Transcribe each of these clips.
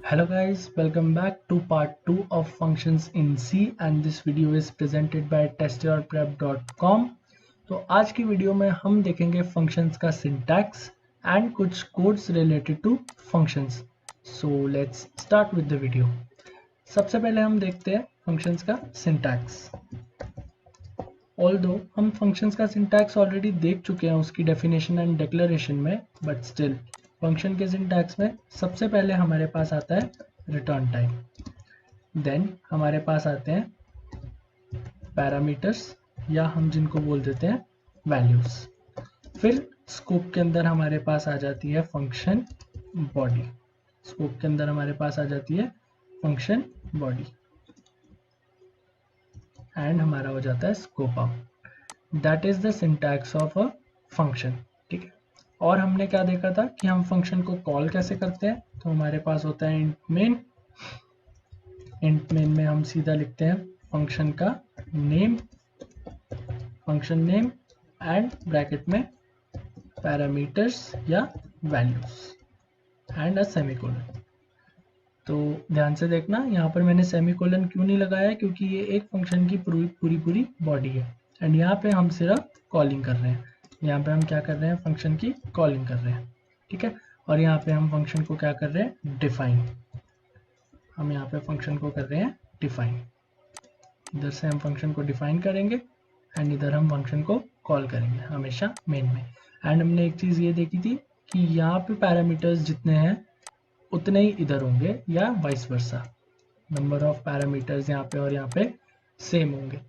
Hello guys, welcome back to part 2 of functions in C and this video is presented by testyourprep.com। तो आज की video में हम देखेंगे फंक्शंस का सिंटैक्स एंड कुछ codes related to functions. So let's start with the video. सबसे पहले हम देखते हैं फंक्शंस का सिंटैक्स। ऑल्दो हम फंक्शंस का सिंटैक्स ऑलरेडी देख चुके हैं उसकी डेफिनेशन एंड डिक्लेरेशन में, बट स्टिल फंक्शन के सिंटैक्स में सबसे पहले हमारे पास आता है रिटर्न टाइप, देन हमारे पास आते हैं पैरामीटर्स या हम जिनको बोल देते हैं वैल्यूज, फिर स्कोप के अंदर हमारे पास आ जाती है फंक्शन बॉडी, स्कोप के अंदर हमारे पास आ जाती है फंक्शन बॉडी एंड हमारा हो जाता है scope out. That is the syntax of a function. ठीक है, और हमने क्या देखा था कि हम फंक्शन को कॉल कैसे करते हैं। तो हमारे पास होता है इंट मेन। इंट मेन में हम सीधा लिखते हैं फंक्शन का name, function name and bracket में पैरामीटर्स या वैल्यूज एंड अ सेमीकोलन। तो ध्यान से देखना, यहाँ पर मैंने सेमीकोलन क्यों नहीं लगाया, क्योंकि ये एक फंक्शन की पूरी बॉडी है एंड यहाँ पे हम सिर्फ कॉलिंग कर रहे हैं। यहाँ पे हम क्या कर रहे हैं, फंक्शन की कॉलिंग कर रहे हैं। ठीक है, और यहाँ पे हम फंक्शन को क्या कर रहे हैं, डिफाइन। हम यहाँ पे फंक्शन को कर रहे हैं डिफाइन। इधर से हम फंक्शन को डिफाइन करेंगे एंड इधर हम फंक्शन को कॉल करेंगे हमेशा मेन में। एंड हमने एक चीज़ ये देखी थी कि यहाँ पे पैरामीटर्स जितने हैं उतने ही इधर होंगे या vice versa, number of parameters यहाँ पे और यहाँ पे सेम होंगे।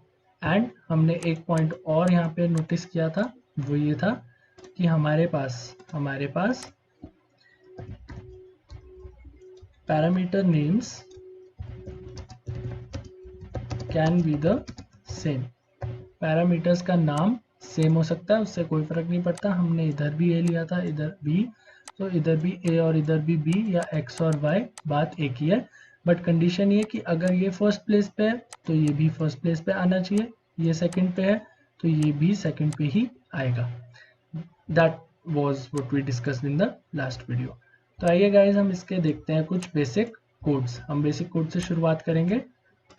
एंड हमने एक पॉइंट और यहाँ पे नोटिस किया था, वो ये था कि हमारे पास parameter names can be the same. Parameters का नाम सेम हो सकता है, उससे कोई फर्क नहीं पड़ता। हमने इधर भी ए लिया था, इधर बी, तो इधर भी ए और इधर भी बी या एक्स और वाई, बात एक ही है। बट कंडीशन ये कि अगर ये फर्स्ट प्लेस पे है तो ये भी फर्स्ट प्लेस पे आना चाहिए, ये सेकंड पे है तो ये भी सेकंड पे ही आएगा। That was what we discussed in the last video. तो आइए गाइस हम इसके देखते हैं कुछ बेसिक कोड्स। हम बेसिक कोड से शुरुआत करेंगे।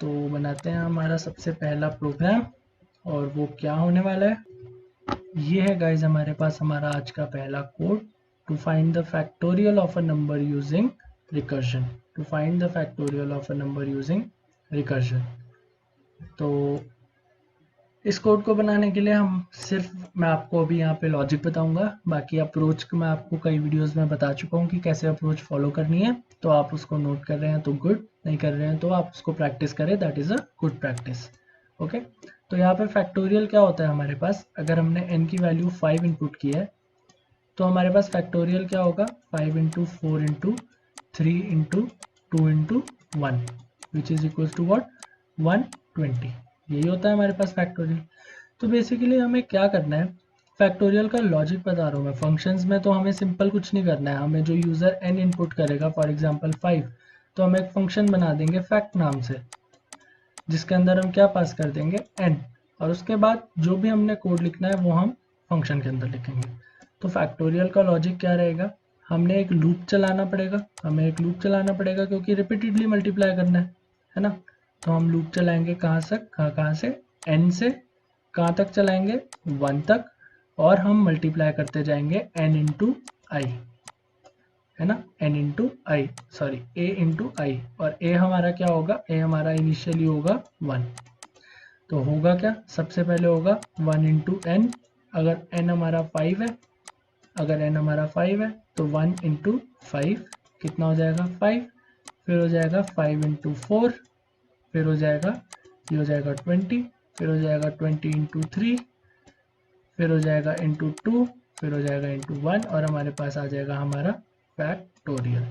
तो बनाते हैं हमारा सबसे पहला प्रोग्राम, और वो क्या होने वाला है, ये है गाइस हमारे पास हमारा आज का पहला code. To find the factorial of a number using recursion. To find the factorial of a number using recursion. तो इस कोड को बनाने के लिए मैं आपको अभी यहाँ पे लॉजिक बताऊंगा। बाकी अप्रोच मैं आपको कई वीडियोस में बता चुका हूँ कि कैसे अप्रोच फॉलो करनी है। तो आप उसको नोट कर रहे हैं तो गुड, नहीं कर रहे हैं तो आप उसको प्रैक्टिस करें, that is a good practice. Okay, तो यहाँ पे फैक्टोरियल क्या होता है हमारे पास, अगर हमने n की वैल्यू 5 इनपुट की है तो हमारे पास फैक्टोरियल क्या होगा, 5 into 4 into 3 into 2 into 1 which is equal to what, 120। यही होता है हमारे पास फैक्टोरियल। तो बेसिकली हमें क्या करना है, फैक्टोरियल का लॉजिक बता रहा हूँ मैं। फंक्शंस में तो हमें सिंपल कुछ नहीं करना है, हमें जो यूजर n इनपुट करेगा, फॉर एग्जांपल 5, तो हम एक फंक्शन बना देंगे फैक्ट नाम से, जिसके अंदर हम क्या पास कर देंगे, n, और उसके बाद जो भी हमने कोड लिखना है वो हम फंक्शन के अंदर लिखेंगे। तो फैक्टोरियल का लॉजिक क्या रहेगा, हमने एक लूप चलाना पड़ेगा, क्योंकि रिपीटेडली मल्टीप्लाई करना है ना। तो हम लूप चलाएंगे कहाँ से, n से कहाँ तक चलाएंगे, 1 तक, और हम मल्टीप्लाई करते जाएंगे n इंटू आई, है ना, n into I, sorry a into I, और a हमारा क्या होगा, a हमारा इनिशियली होगा 1। तो होगा क्या, सबसे पहले होगा 1 इंटू एन, अगर n हमारा 5 है, तो 1 इंटू 5 कितना हो जाएगा, 5, फिर हो जाएगा 5 इंटू 4, फिर हो जाएगा, ये हो जाएगा 20, फिर हो जाएगा 20 इंटू 3, फिर हो जाएगा इंटू 2, फिर हो जाएगा इंटू 1, और हमारे पास आ जाएगा हमारा फैक्टोरियल।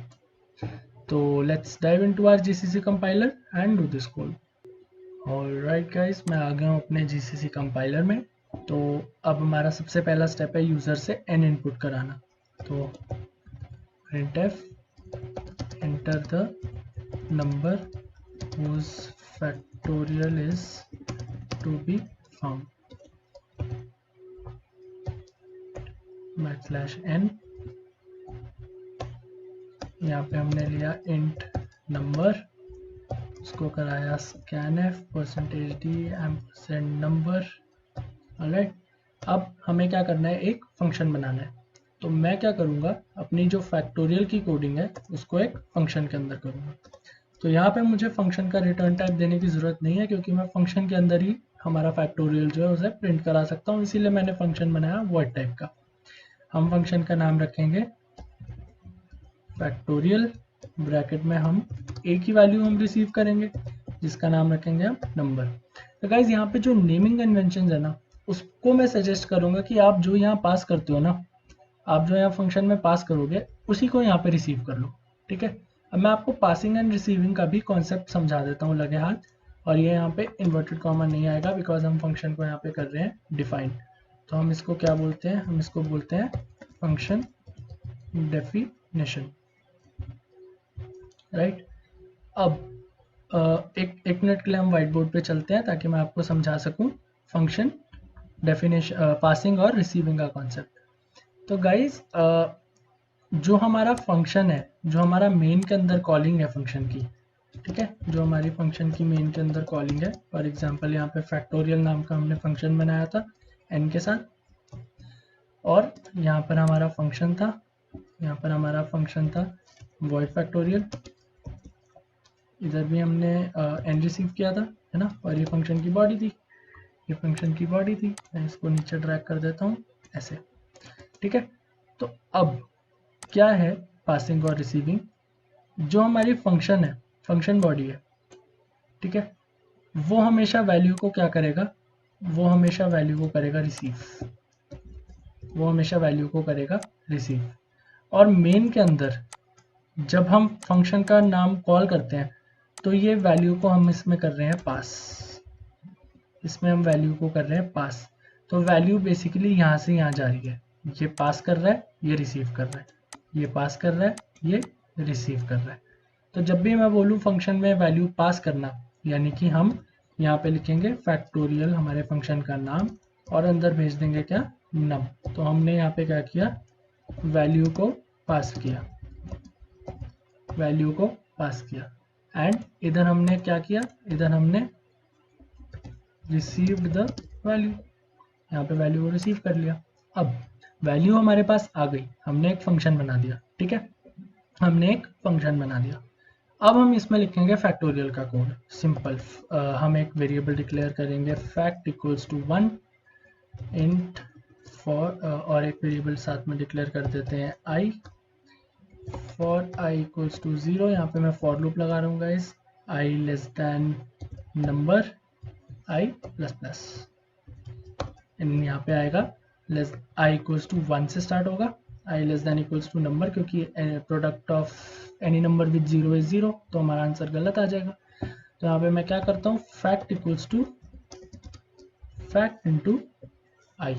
तो let's dive into our GCC compiler and do this code. Alright guys, मैं आ गया हूँ अपने जीसीसी कंपाइलर में। तो अब हमारा सबसे पहला स्टेप है यूजर से n इनपुट कराना। तो printf enter the number whose factorial is to be found \n। यहाँ पे हमने लिया int नंबर, उसको कराया scanf %d $नंबर। ऑलराइट, अब हमें क्या करना है, एक फंक्शन बनाना है। तो मैं क्या करूँगा, अपनी जो फैक्टोरियल की कोडिंग है उसको एक फंक्शन के अंदर करूँगा। तो यहाँ पे मुझे फंक्शन का रिटर्न टाइप देने की ज़रूरत नहीं है, क्योंकि मैं फंक्शन के अंदर ही हमारा फैक्टोरियल जो है उसे प्रिंट करा सकता हूँ, इसीलिए मैंने फंक्शन बनाया वॉइड टाइप का। हम फंक्शन का नाम रखेंगे फैक्टोरियल, ब्रैकेट में हम एक ही वैल्यू हम रिसीव करेंगे जिसका नाम रखेंगे हम नंबर। तो गाइज यहाँ पे जो नेमिंग कन्वेंशन है ना, उसको मैं सजेस्ट करूंगा कि आप जो यहाँ पास करते हो ना, आप जो यहाँ फंक्शन में पास करोगे उसी को यहाँ पे रिसीव कर लो। ठीक है, अब मैं आपको पासिंग एंड रिसीविंग का भी कॉन्सेप्ट समझा देता हूँ लगे हाथ। और ये यहाँ पे इन्वर्टेड कॉमा नहीं आएगा, बिकॉज हम फंक्शन को यहाँ पे कर रहे हैं डिफाइन। तो हम इसको क्या बोलते हैं, हम इसको बोलते हैं फंक्शन डेफिनेशन। राइट, अब एक मिनट के लिए हम व्हाइट बोर्ड पे चलते हैं ताकि मैं आपको समझा सकूं फंक्शन डेफिनेशन, पासिंग और रिसीविंग का कॉन्सेप्ट। तो गाइज जो हमारा फंक्शन है, जो हमारा मेन के अंदर कॉलिंग है फंक्शन की, ठीक है, जो हमारी फंक्शन की मेन के अंदर कॉलिंग है, फॉर एग्जांपल यहाँ पे फैक्टोरियल नाम का हमने फंक्शन बनाया था n के साथ, और यहाँ पर हमारा फंक्शन था, यहाँ पर हमारा फंक्शन था वॉइड फैक्टोरियल, इधर भी हमने n रिसीव किया था, है ना, और ये फंक्शन की बॉडी थी, ये फंक्शन की बॉडी थी। मैं इसको नीचे ड्रैग कर देता हूँ ऐसे। ठीक है, तो अब क्या है पासिंग और रिसीविंग, जो हमारी फंक्शन है, फंक्शन बॉडी है, ठीक है, वो हमेशा वैल्यू को क्या करेगा, वो हमेशा वैल्यू को करेगा रिसीव, वो हमेशा वैल्यू को करेगा रिसीव। और मेन के अंदर जब हम फंक्शन का नाम कॉल करते हैं तो ये वैल्यू को हम इसमें कर रहे हैं पास, इसमें हम वैल्यू को कर रहे हैं पास। तो वैल्यू बेसिकली यहाँ से यहाँ जा रही है, ये पास कर रहा है, ये रिसीव कर रहा है, ये पास कर रहा है, ये रिसीव कर रहा है। तो जब भी मैं बोलूँ फंक्शन में वैल्यू पास करना, यानी कि हम यहाँ पे लिखेंगे फैक्टोरियल हमारे फंक्शन का नाम और अंदर भेज देंगे क्या, नम। तो हमने यहाँ पे क्या किया, वैल्यू को पास किया, वैल्यू को पास किया। एंड इधर हमने क्या किया, इधर हमने रिसीव्ड द वैल्यू, यहाँ पे वैल्यू को रिसीव कर लिया। अब वैल्यू हमारे पास आ गई, हमने एक फंक्शन बना दिया। ठीक है, हमने एक फंक्शन बना दिया। अब हम इसमें लिखेंगे फैक्टोरियल का कोड, सिंपल। हम एक वेरिएबल डिक्लेयर करेंगे fact equals to 1 int for, और एक वेरिएबल साथ में डिक्लेयर कर देते हैं i, for i equals to 0। यहाँ पे मैं फॉर लूप लगा रहा हूँ guys, i less than number i plus plus, यहाँ पे आएगा लेस आई इक्वल्स टू 1 से स्टार्ट होगा, I less than equals to number, क्योंकि product of any number with 0 is 0, तो हमारा आंसर गलत आ जाएगा। तो यहाँ पे मैं क्या करता हूँ, fact equals to fact into I,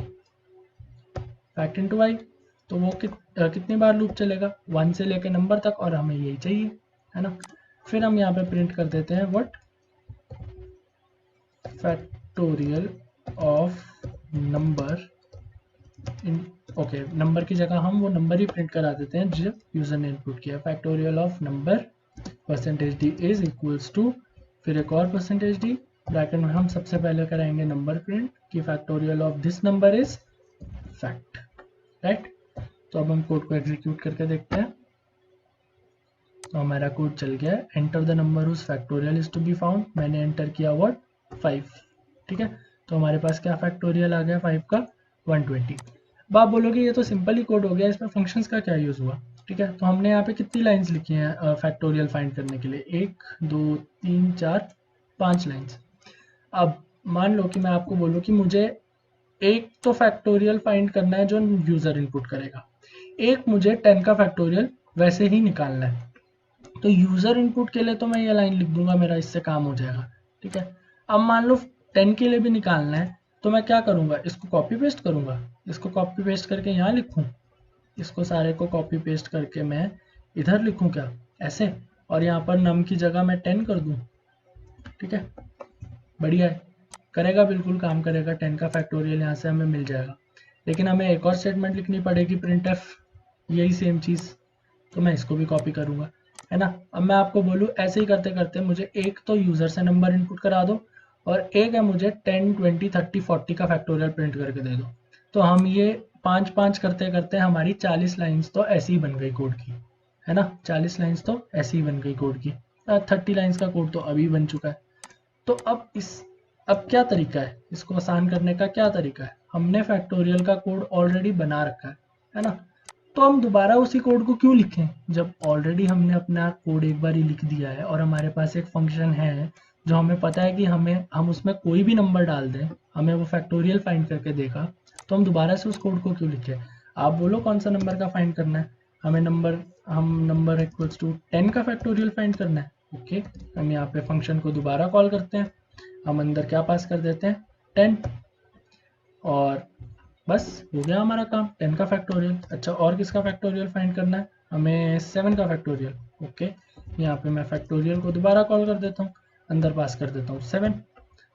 fact into I. तो वो कितनी बार लूप चलेगा, 1 से लेके नंबर तक, और हमें यही चाहिए, है ना। फिर हम यहाँ पे प्रिंट कर देते हैं what, factorial of number in, okay, number की जगह हम वो नंबर ही प्रिंट करा देते हैं जो यूजर ने इनपुट किया। Factorial of number %d is equals to, फिर एक और %d, ब्रैकेट में हम सबसे पहले कराएंगे नंबर प्रिंट कि factorial of this number is fact. Right, तो अब हम कोड को एग्जीक्यूट करके देखते हैं। तो हमारा कोड चल गया है, enter the number whose factorial is to be found, मैंने एंटर किया व्हाट 5। ठीक है, तो हमारे पास क्या फैक्टोरियल आ गया 5 का 120। अब आप बोलोगे ये तो सिंपल ही कोड हो गया, इसमें फंक्शंस का क्या यूज हुआ। ठीक है, तो हमने यहाँ पे कितनी लाइंस लिखी हैं फैक्टोरियल फाइंड करने के लिए, 1 2 3 4 5 लाइंस। अब मान लो कि मैं आपको बोलूँ कि मुझे एक तो फैक्टोरियल फाइंड करना है जो यूजर इनपुट करेगा, एक मुझे 10 का फैक्टोरियल वैसे ही निकालना है। तो यूजर इनपुट के लिए तो मैं ये लाइन लिख दूंगा, मेरा इससे काम हो जाएगा। ठीक है, अब मान लो 10 के लिए भी निकालना है, तो मैं क्या करूंगा, इसको कॉपी पेस्ट करूंगा, इसको कॉपी पेस्ट करके यहाँ लिखूं, इसको सारे को कॉपी पेस्ट करके मैं इधर लिखूं क्या, ऐसे, और यहाँ पर नम की जगह मैं 10 कर दूं। ठीक है, बढ़िया है, करेगा, बिल्कुल काम करेगा, 10 का फैक्टोरियल यहाँ से हमें मिल जाएगा। लेकिन हमें एक और स्टेटमेंट लिखनी पड़ेगी, प्रिंट एफ, यही सेम चीज़, तो मैं इसको भी कॉपी करूँगा। है ना। अब मैं आपको बोलूँ ऐसे ही करते करते मुझे एक तो यूज़र से नंबर इनपुट करा दो और एक है मुझे 10, 20, 30, 40 का फैक्टोरियल प्रिंट करके दे दो। तो हम ये 5-5 करते करते हमारी 40 लाइन्स तो ऐसी ही बन गई कोड की, है ना। 40 लाइन्स तो ऐसी ही बन गई कोड की। 30 लाइन्स का कोड तो अभी बन चुका है। तो अब क्या तरीका है इसको आसान करने का, क्या तरीका है, हमने फैक्टोरियल का कोड ऑलरेडी बना रखा है ना। तो हम दोबारा उसी कोड को क्यों लिखें जब ऑलरेडी हमने अपना कोड एक बार ही लिख दिया है और हमारे पास एक फंक्शन है जो हमें पता है कि हम उसमें कोई भी नंबर डाल दें हमें वो फैक्टोरियल फाइंड करके देगा। तो हम दोबारा से उस कोड को क्यों लिखें। आप बोलो कौन सा नंबर का फाइंड करना है, हम नंबर इक्वल्स टू 10 का फैक्टोरियल फाइंड करना है। ओके, हम यहाँ पे फंक्शन को दोबारा कॉल करते हैं, हम अंदर क्या पास कर देते हैं 10 और बस हो गया हमारा काम 10 का फैक्टोरियल। अच्छा, और किसका फैक्टोरियल फाइंड करना है, हमें 7 का फैक्टोरियल। ओके, यहाँ पे मैं फैक्टोरियल को दोबारा कॉल कर देता हूँ, अंदर पास कर देता हूँ 7।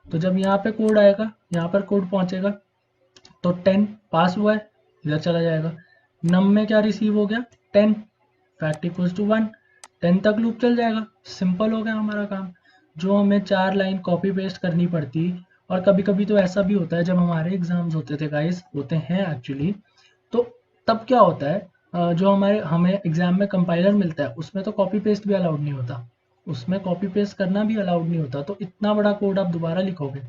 तो जब यहाँ पे कोड आएगा, यहाँ पर कोड पहुंचेगा तो 10 पास हुआ है, इधर चला जाएगा। नम में क्या रिसीव हो गया 10, फैक्ट इक्वल्स टू 1, 10 तक लूप चल जाएगा। सिंपल हो गया हमारा काम। जो हमें 4 लाइन कॉपी पेस्ट करनी पड़ती, और कभी कभी तो ऐसा भी होता है जब हमारे एग्जाम्स होते थे गाइस, होते हैं एक्चुअली, तो तब क्या होता है जो हमें एग्जाम में कंपाइलर मिलता है उसमें तो कॉपी पेस्ट भी अलाउड नहीं होता, उसमें कॉपी पेस्ट करना भी अलाउड नहीं होता। तो इतना बड़ा कोड आप दोबारा लिखोगे,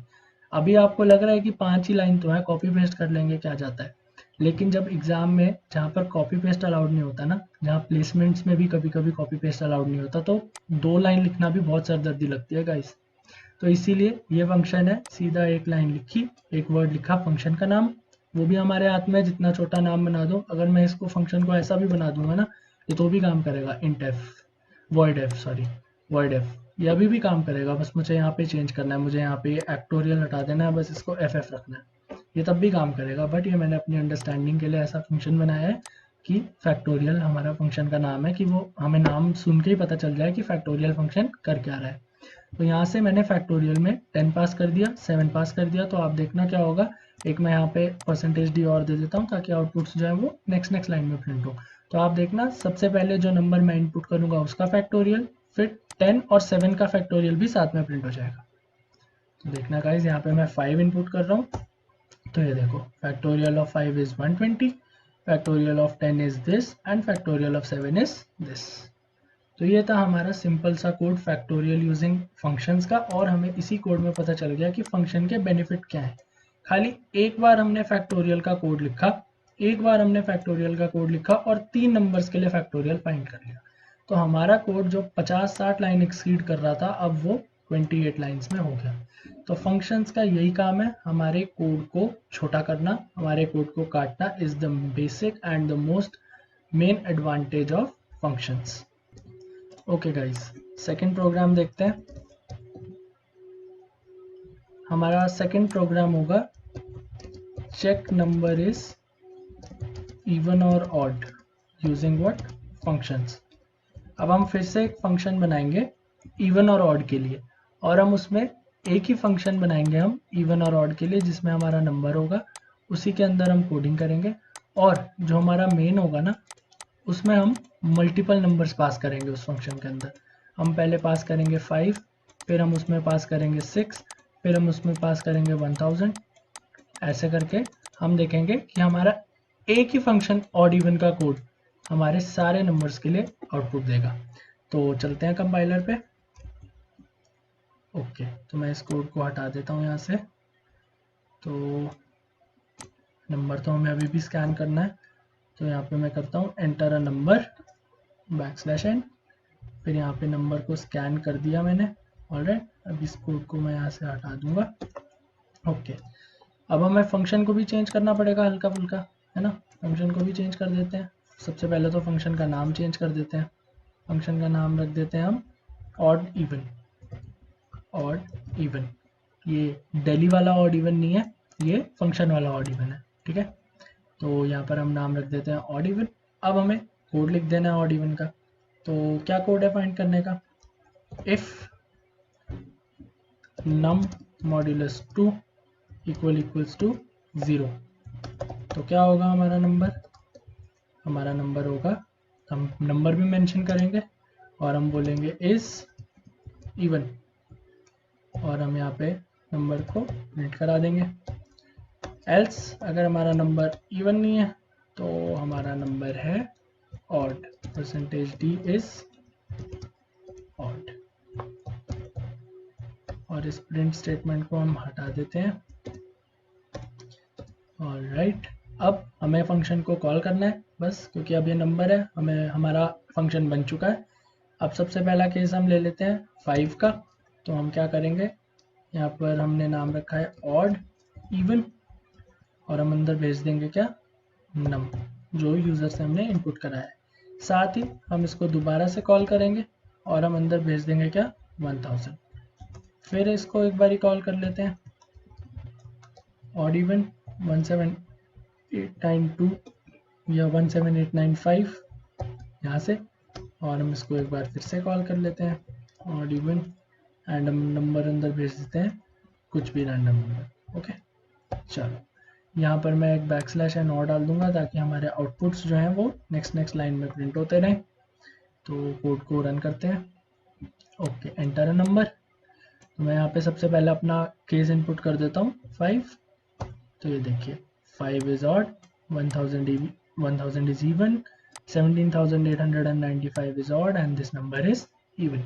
अभी आपको लग रहा है कि 5 ही लाइन तो है, कॉपी पेस्ट कर लेंगे क्या जाता है। लेकिन जब एग्जाम में जहाँ पर कॉपी पेस्ट अलाउड नहीं होता ना, जहाँ प्लेसमेंट्स में भी कभी कभी कॉपी पेस्ट अलाउड नहीं होता, तो 2 लाइन लिखना भी बहुत सरदर्दी लगती है गाइस। तो इसीलिए ये फंक्शन है, सीधा एक लाइन लिखी, एक वर्ड लिखा फंक्शन का नाम, वो भी हमारे हाथ में जितना छोटा नाम बना दो। अगर मैं इसको फंक्शन को ऐसा भी बना दूंगा ना, ये तो भी काम करेगा, int F void F, sorry void F, ये अभी भी काम करेगा। बस मुझे यहाँ पे चेंज करना है, मुझे यहाँ पे एक्टोरियल हटा देना है, बस इसको एफ एफ रखना है, ये तब भी काम करेगा। बट ये मैंने अपनी अंडरस्टैंडिंग के लिए ऐसा फंक्शन बनाया है कि फैक्टोरियल हमारा फंक्शन का नाम है, कि वो हमें नाम सुन के ही पता चल जाए कि फैक्टोरियल फंक्शन कर क्या रहा है। तो यहाँ से मैंने फैक्टोरियल में 10 पास कर दिया, 7 पास कर दिया। तो आप देखना क्या होगा, एक मैं यहाँ पे %d और दे देता हूँ ताकि आउटपुट्स जो है वो नेक्स्ट लाइन में प्रिंट हो। तो आप देखना सबसे पहले जो नंबर मैं इनपुट करूंगा उसका फैक्टोरियल, फिर 10 और 7 का फैक्टोरियल भी साथ में प्रिंट हो जाएगा। तो देखना गाइज, यहाँ पे मैं 5 इनपुट कर रहा हूँ, तो ये देखो factorial of 5 is 120, factorial of 10 is this and factorial of 7 is this. तो ये था हमारा सिंपल सा कोड फैक्टोरियल यूजिंग फंक्शंस का, और हमें इसी कोड में पता चल गया कि फंक्शन के बेनिफिट क्या है। खाली एक बार हमने फैक्टोरियल का कोड लिखा, और 3 नंबर्स के लिए फैक्टोरियल फाइंड कर लिया। तो हमारा कोड जो 50-60 लाइन एक्सीड कर रहा था, अब वो 28 लाइन्स में हो गया। तो फंक्शंस का यही काम है, हमारे कोड को छोटा करना, हमारे कोड को काटना is the basic and the most main advantage of functions. Okay guys, second program देखते हैं। हमारा सेकंड प्रोग्राम होगा चेक नंबर इज इवन और ऑड यूजिंग व्हाट फंक्शंस। अब हम फिर से एक फंक्शन बनाएंगे इवन और ऑड के लिए, और हम उसमें एक ही फंक्शन बनाएंगे हम इवन और ऑड के लिए, जिसमें हमारा नंबर होगा, उसी के अंदर हम कोडिंग करेंगे। और जो हमारा मेन होगा ना, उसमें हम मल्टीपल नंबर्स पास करेंगे उस फंक्शन के अंदर। हम पहले पास करेंगे 5, फिर हम उसमें पास करेंगे 6, फिर हम उसमें पास करेंगे 1000। ऐसे करके हम देखेंगे कि हमारा एक ही फंक्शन ऑड इवन का कोड हमारे सारे नंबर्स के लिए आउटपुट देगा। तो चलते हैं कंपाइलर पे। ओके, तो मैं इस कोड को हटा देता हूँ यहाँ से। तो नंबर तो हमें अभी भी स्कैन करना है, तो यहाँ पे मैं करता हूँ एंटर अ नंबर \n, फिर यहाँ पे नंबर को स्कैन कर दिया मैंने। ऑलराइट, अब इस कोड को मैं यहाँ से हटा दूंगा। ओके, अब हमें फंक्शन को भी चेंज करना पड़ेगा हल्का फुल्का, है ना। फंक्शन को भी चेंज कर देते हैं। सबसे पहले तो फंक्शन का नाम चेंज कर देते हैं। फंक्शन का नाम रख देते हैं हम ऑड इवन। ये डेली वाला ऑड इवन नहीं है, ये फंक्शन वाला ऑड इवन है, ठीक है। तो यहाँ पर हम नाम रख देते हैं ऑड इवन। अब हमें कोड लिख देना है ऑड इवन का। तो क्या कोड है फाइंड करने का, if num modulus 2 equals to 0। तो क्या होगा हमारा नंबर होगा, हम नंबर भी मेंशन करेंगे और हम बोलेंगे इज इवन, और हम यहाँ पे नंबर को प्रिंट करा देंगे। एल्स अगर हमारा नंबर इवन नहीं है तो हमारा नंबर है odd, percentage D is odd. और इस प्रिंट स्टेटमेंट को हम हटा देते हैं। ऑलराइट, अब हमें फंक्शन को कॉल करना है बस, क्योंकि अब ये नंबर है, हमें हमारा फंक्शन बन चुका है। अब सबसे पहला केस हम ले लेते हैं 5 का। तो हम क्या करेंगे, यहाँ पर हमने नाम रखा है ऑड इवन, और हम अंदर भेज देंगे क्या, नम, जो यूज़र से हमने इनपुट कराया है। साथ ही हम इसको दोबारा से कॉल करेंगे और हम अंदर भेज देंगे क्या, 1000। फिर इसको एक बार कॉल कर लेते हैं, ऑड इवन 17892 या 17895 यहाँ से, और हम इसको एक बार फिर से कॉल कर लेते हैं, ऑड इवन, एंड हम नंबर अंदर भेज देते हैं कुछ भी रैंडम नंबर। ओके, चलो यहाँ पर मैं एक बैकस्लैश एंड और डाल दूंगा ताकि हमारे आउटपुट्स जो हैं वो नेक्स्ट लाइन में प्रिंट होते रहें। तो कोड को रन करते हैं। Okay, enter a number. तो मैं यहाँ पे सबसे पहले अपना केस इनपुट कर देता हूँ 5। तो ये देखिए 5 is odd, 1000 is even, 17,895 is odd and this number is even.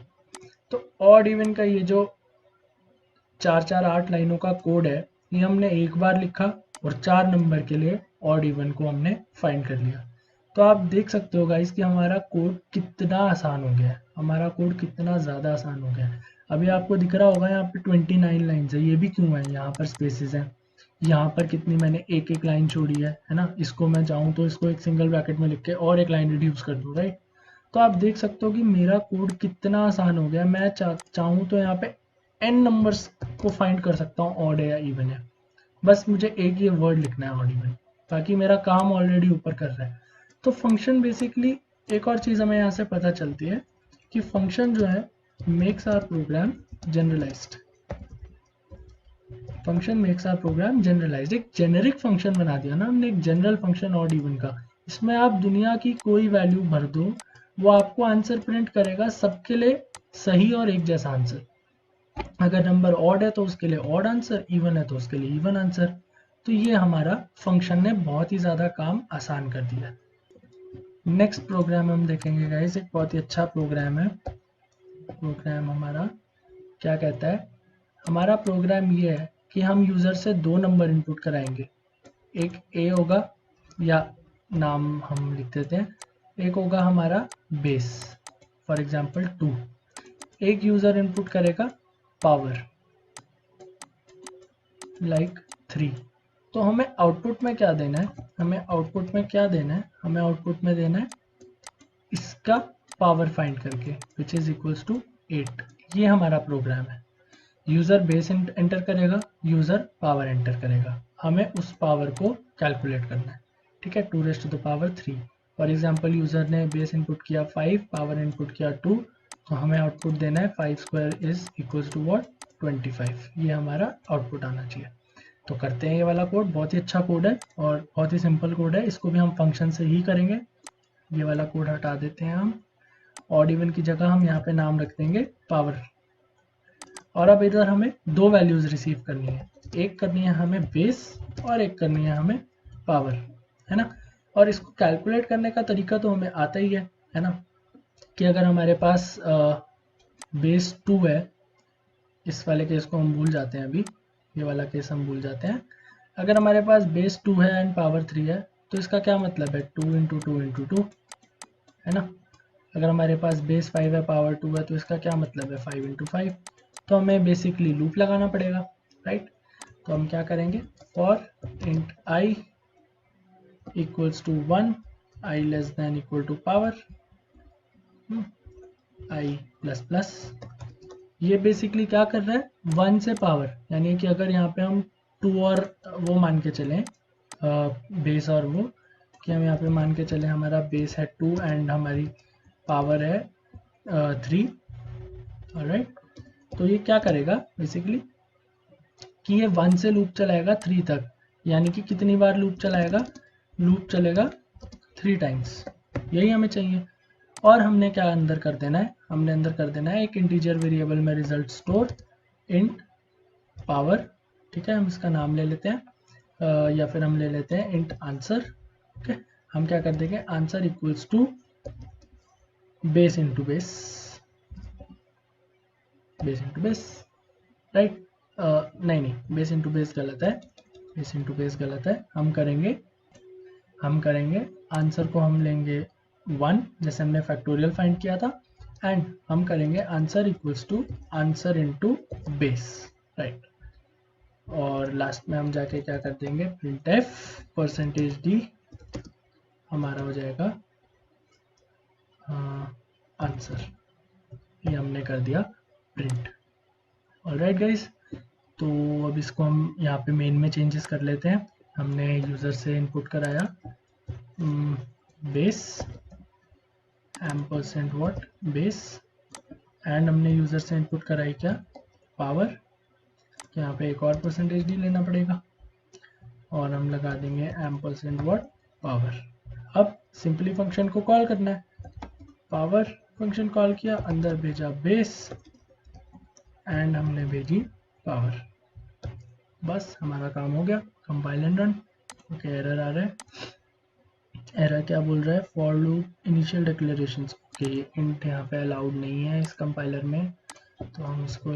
तो ऑड इवन का ये जो 4-4-8 लाइनों का कोड है, ये हमने एक बार लिखा और 4 नंबर के लिए ऑड इवन को हमने फाइंड कर लिया। तो आप देख सकते हो गाइस कि हमारा कोड कितना आसान हो गया है, हमारा कोड कितना ज़्यादा आसान हो गया है। अभी आपको दिख रहा होगा यहाँ पे 29 लाइन्स है, ये भी क्यों है, यहाँ पर स्पेसेस हैं, यहाँ पर कितनी मैंने एक एक लाइन छोड़ी है ना। इसको मैं चाहूँ तो इसको एक सिंगल ब्रैकेट में लिख के और एक लाइन रिड्यूस कर दूँ, राइट। तो आप देख सकते हो कि मेरा कोड कितना आसान हो गया। मैं चाहूँ तो यहाँ पे n नंबर्स को फाइंड कर सकता हूँ, ऑड है या इवन है। बस मुझे एक ये वर्ड लिखना है ऑड इवन, बाकी मेरा काम ऑलरेडी ऊपर कर रहा है। तो फंक्शन बेसिकली, एक और चीज़ हमें यहाँ से पता चलती है कि फंक्शन जो है makes our program generalized. Function makes our program generalized, एक जेनेरिक फंक्शन बना दिया ना हमने, एक जनरल फंक्शन ऑड इवन का। इसमें आप दुनिया की कोई वैल्यू भर दो, वो आपको आंसर प्रिंट करेगा, सबके लिए सही और एक जैसा आंसर। अगर नंबर ऑड है तो उसके लिए ऑड आंसर, इवन है तो उसके लिए इवन आंसर। तो ये हमारा फंक्शन ने बहुत ही ज़्यादा काम आसान कर दिया। नेक्स्ट प्रोग्राम हम देखेंगे गाइस, एक बहुत ही अच्छा प्रोग्राम है। प्रोग्राम हमारा क्या कहता है, हमारा प्रोग्राम ये है कि हम यूज़र से 2 नंबर इनपुट कराएंगे। एक ए होगा, या नाम हम लिख देते हैं, एक होगा हमारा बेस, फॉर एग्जांपल 2। एक यूज़र इनपुट करेगा पावर लाइक 3। तो हमें आउटपुट में क्या देना है, हमें आउटपुट में क्या देना है, हमें आउटपुट में देना है इसका पावर फाइंड करके, विच इज इक्वल्स टू 8। ये हमारा प्रोग्राम है। यूज़र बेस एंटर करेगा, यूज़र पावर एंटर करेगा, हमें उस पावर को कैलकुलेट करना है, ठीक है, 2 raised to the power 3। For example user ने बेस इनपुट किया 5, पावर इनपुट किया 2, तो हमें आउटपुट देना है 5 square is equals to what, 25। ये हमारा आउटपुट आना चाहिए। तो करते हैं ये वाला कोड, बहुत ही अच्छा कोड है और बहुत ही सिंपल कोड है, इसको भी हम फंक्शन से ही करेंगे। ये वाला कोड हटा देते हैं हम, ऑड इवन की जगह हम यहाँ पे नाम रख देंगे पावर। और अब इधर हमें 2 वैल्यूज रिसीव करनी है, एक करनी है हमें बेस और एक करनी है हमें पावर, है ना। और इसको कैलकुलेट करने का तरीका तो हमें आता ही है ना, कि अगर हमारे पास बेस 2 है, इस वाले केस को हम भूल जाते हैं, अभी ये वाला केस हम भूल जाते हैं। अगर हमारे पास बेस 2 है एंड पावर 3 है, तो इसका क्या मतलब है, 2 इंटू 2 इंटू 2, है ना। अगर हमारे पास बेस 5 है, पावर 2 है, तो इसका क्या मतलब है, 5 इंटू 5। तो हमें बेसिकली लूप लगाना पड़ेगा, राइट। तो हम क्या करेंगे, for int i equals to 1, i less than equal to power i plus plus. ये बेसिकली क्या कर रहा है, 1 से पावर, यानी कि अगर यहाँ पे हम 2 और वो मान के चलें, बेस और वो, कि हम यहाँ पे मान के चलें हमारा बेस है 2 एंड हमारी पावर है 3, ऑलराइट। तो ये क्या करेगा बेसिकली, कि ये 1 से लूप चलाएगा 3 तक, यानी कि कितनी बार लूप चलाएगा, लूप चलेगा 3 टाइम्स, यही हमें चाहिए। और हमने क्या अंदर कर देना है, हमने अंदर कर देना है एक इंटीजर वेरिएबल में रिजल्ट स्टोर इंट पावर, ठीक है, हम इसका नाम ले लेते हैं या फिर हम ले लेते हैं इंट आंसर। ओके, हम क्या कर देंगे, answer equals to base into base, base into base, right, नहीं नहीं बेस इंटू बेस गलत है, बेस इंटू बेस गलत है, हम करेंगे आंसर को हम लेंगे 1 जैसे हमने फैक्टोरियल फाइंड किया था, एंड हम करेंगे answer equals to answer into base, right. और लास्ट में हम जाके क्या कर देंगे, printf %d हमारा हो जाएगा आंसर, ये हमने कर दिया प्रिंट। ऑलराइट गाइस, तो अब इसको हम यहाँ पे मेन में चेंजेस कर लेते हैं। हमने यूज़र से इनपुट कराया बेस %what बेस, एंड हमने यूज़र से इनपुट कराई क्या, पावर, यहाँ पे एक और %d लेना पड़ेगा और हम लगा देंगे %what पावर। अब सिंपली फंक्शन को कॉल करना है, पावर फंक्शन कॉल किया, अंदर भेजा बेस एंड हमने भेजी पावर, बस हमारा काम हो गया। Compile and run. Okay, error आ रहा है, एरर क्या बोल रहा है, for loop initial declarations, okay int यहाँ पे अलाउड नहीं है इस कंपाइलर में, तो हम इसको